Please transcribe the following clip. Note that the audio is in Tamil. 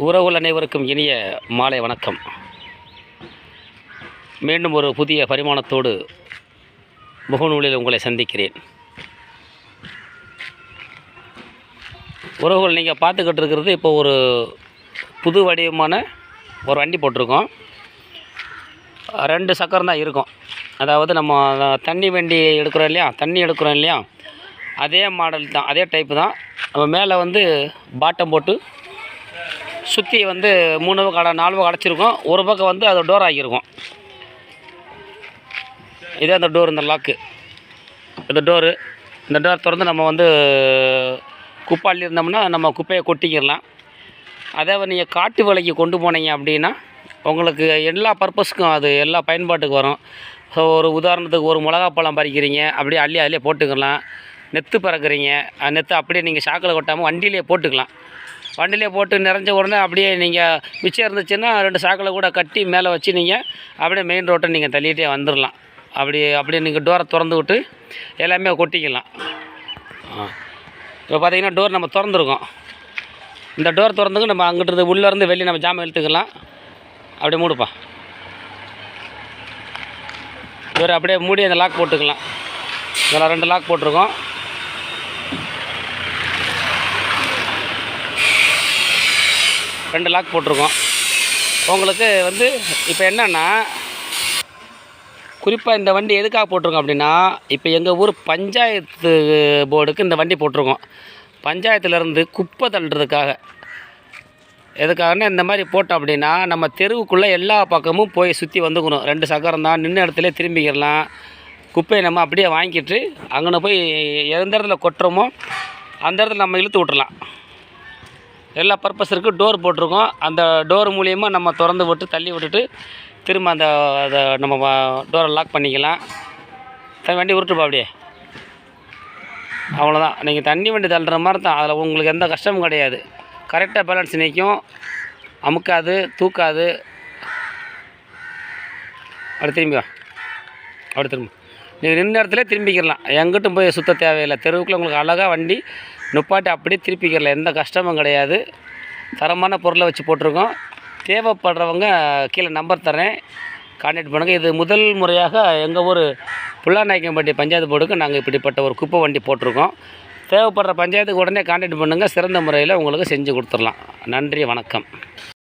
உறவுகள் அனைவருக்கும் இனிய மாலை வணக்கம். மீண்டும் ஒரு புதிய பரிமாணத்தோடு முகநூலில் உங்களை சந்திக்கிறேன். உறவுகள் நீங்கள் பார்த்துக்கிட்டு இருக்கிறது இப்போ ஒரு புது வடிவமான ஒரு வண்டி போட்டிருக்கோம். 2 சக்கரம் தான் இருக்கும். அதாவது நம்ம தண்ணி வண்டி எடுக்கிறோம் இல்லையா, தண்ணி எடுக்கிறோம் இல்லையா, அதே மாடல் தான், அதே டைப்பு தான். நம்ம மேலே வந்து பாட்டம் போட்டு சுற்றி வந்து 3 பக்கம் 4 பக்கம் அடைச்சிருக்கோம். ஒரு பக்கம் வந்து அது டோர் ஆகியிருக்கும். இதே அந்த டோர், இந்த லாக்கு, இந்த டோர் திறந்து நம்ம வந்து குப்பாளி இருந்தோம்னா நம்ம குப்பையை கொட்டிக்கிடலாம். அதே நீங்கள் காட்டு வேலைக்கு கொண்டு போனீங்க அப்படின்னா உங்களுக்கு எல்லா பர்பஸ்க்கும் அது எல்லா பயன்பாட்டுக்கு வரும். ஸோ ஒரு உதாரணத்துக்கு ஒரு மிளகாப்பழம் பறிக்கிறீங்க, அப்படியே அள்ளி அதிலே போட்டுக்கலாம். நெத்து பறக்கிறீங்க, நெத்து அப்படியே நீங்கள் சாக்கில் கொட்டாமல் வண்டியிலே போட்டுக்கலாம். வண்டியிலே போட்டு நிறைஞ்ச உடனே அப்படியே நீங்கள் மிச்சம் இருந்துச்சுன்னா 2 சாக்கில் கூட கட்டி மேலே வச்சு நீங்கள் அப்படியே மெயின் ரோட்டை நீங்கள் தள்ளிகிட்டே வந்துடலாம். அப்படியே நீங்கள் டோரை திறந்து விட்டு எல்லாமே கொட்டிக்கலாம். இப்போ பார்த்திங்கன்னா டோர் நம்ம திறந்துருக்கோம். இந்த டோர் திறந்துக்கு நம்ம அங்கிட்டு உள்ளேருந்து வெளியே நம்ம ஜாமான் இழுத்துக்கலாம். அப்படியே மூடுப்பா. டோர் அப்படியே மூடி அந்த லாக் போட்டுக்கலாம். இதில் 2 லாக் போட்டிருக்கோம். உங்களுக்கு வந்து இப்போ என்னென்னா, குறிப்பாக இந்த வண்டி எதுக்காக போட்டிருக்கோம் அப்படின்னா, இப்போ எங்கள் ஊர் பஞ்சாயத்து போர்டுக்கு இந்த வண்டி போட்டிருக்கோம். பஞ்சாயத்துலேருந்து குப்பை தள்ளுறதுக்காக. எதுக்காகனா இந்த மாதிரி போட்டோம் அப்படின்னா நம்ம தெருவுக்குள்ளே எல்லா பக்கமும் போய் சுற்றி வந்துக்கணும். 2 சக்கரம் தான், நின்று இடத்துல திரும்பிக்கிடலாம். குப்பையை நம்ம அப்படியே வாங்கிட்டு அங்கே போய் எந்த இடத்துல கொட்டுறோமோ அந்த இடத்துல நம்ம இழுத்து விட்டுறலாம். எல்லா பர்பஸ் இருக்குது. டோர் போட்டிருக்கோம். அந்த டோர் மூலியமாக நம்ம திறந்து விட்டு தள்ளி விட்டுட்டு திரும்ப அதை நம்ம டோரை லாக் பண்ணிக்கலாம். வண்டி உருட்டுப்பா அப்படியே. அவ்வளோதான். நீங்கள் தண்ணி வண்டி தள்ளுற மாதிரி தான். அதில் உங்களுக்கு எந்த கஷ்டமும் கிடையாது. கரெக்டாக பேலன்ஸ் நிற்கும், அமுக்காது, தூக்காது. அப்படி திரும்பி வா, அப்படி திரும்ப. நீங்கள் நின்ற இடத்துல திரும்பிக்கிடலாம். எங்கிட்டும் போய் சுத்த தேவையில்லை. தெருவுக்குள்ளே உங்களுக்கு அழகாக வண்டி நுப்பாட்டி அப்படியே திருப்பிக்கிறலாம். எந்த கஷ்டமும் கிடையாது. தரமான பொருளை வச்சு போட்டிருக்கோம். தேவைப்படுறவங்க கீழே நம்பர் தரேன், கான்டாக்ட் பண்ணுங்கள். இது முதல் முறையாக எங்கள் ஊர் புல்லாநாயக்கம்பட்டி பஞ்சாயத்து போர்டுக்கு நாங்கள் இப்படிப்பட்ட ஒரு குப்பை வண்டி போட்டிருக்கோம். தேவைப்படுற பஞ்சாயத்துக்கு உடனே கான்டாக்ட் பண்ணுங்கள். சிறந்த முறையில் உங்களுக்கு செஞ்சு கொடுத்துடலாம். நன்றி, வணக்கம்.